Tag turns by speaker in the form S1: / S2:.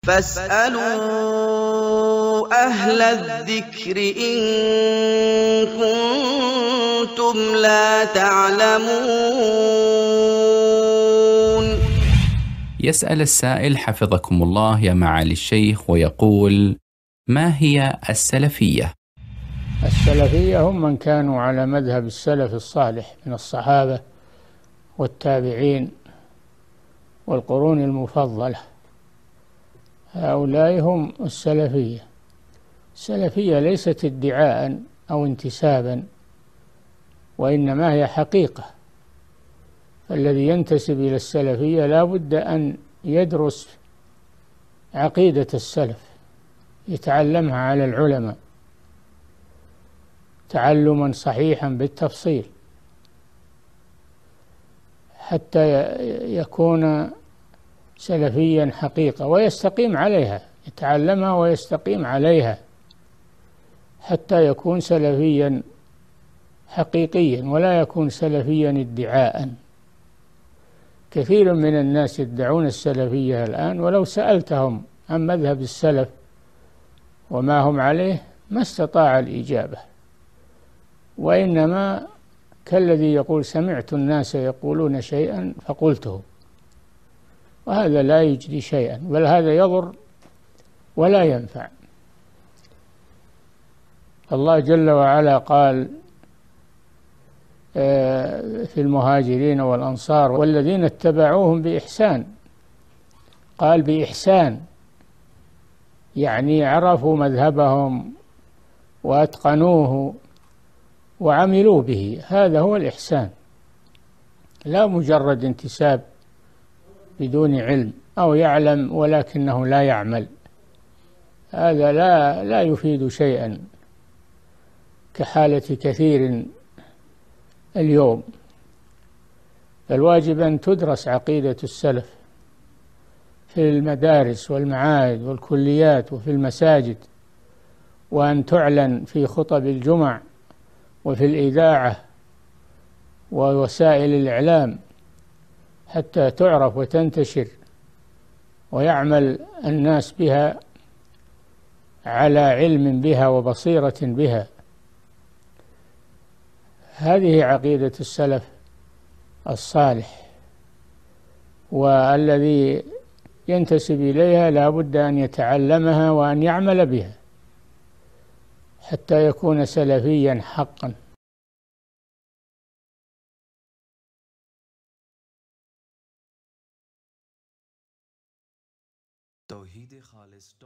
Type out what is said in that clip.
S1: فاسألوا أهل الذكر إن كنتم لا تعلمون.
S2: يسأل السائل حفظكم الله يا معالي الشيخ ويقول: ما هي السلفية؟
S3: السلفية هم من كانوا على مذهب السلف الصالح من الصحابة والتابعين والقرون المفضلة، هؤلاء هم السلفية. السلفية ليست ادعاء أو انتسابا، وإنما هي حقيقة. فالذي ينتسب إلى السلفية لا بد أن يدرس عقيدة السلف، يتعلمها على العلماء تعلما صحيحا بالتفصيل حتى يكون سلفيا حقيقة ويستقيم عليها، يتعلمها ويستقيم عليها حتى يكون سلفيا حقيقيا، ولا يكون سلفيا ادعاء. كثير من الناس يدعون السلفية الآن، ولو سألتهم عن مذهب السلف وما هم عليه ما استطاع الإجابة، وإنما كالذي يقول: سمعت الناس يقولون شيئا فقلته. وهذا لا يجدي شيئا، بل هذا يضر ولا ينفع. الله جل وعلا قال في المهاجرين والأنصار والذين اتبعوهم بإحسان، قال بإحسان، يعني عرفوا مذهبهم وأتقنوه وعملوا به، هذا هو الإحسان، لا مجرد انتساب بدون علم أو يعلم ولكنه لا يعمل، هذا لا يفيد شيئا كحالة كثير اليوم. الواجب أن تدرس عقيدة السلف في المدارس والمعاهد والكليات وفي المساجد، وأن تعلن في خطب الجمع وفي الإذاعة ووسائل الإعلام حتى تعرف وتنتشر ويعمل الناس بها على علم بها وبصيرة بها. هذه عقيدة السلف الصالح، والذي ينتسب إليها لا بد أن يتعلمها وأن يعمل بها حتى يكون سلفيا حقا.
S4: توحید خالص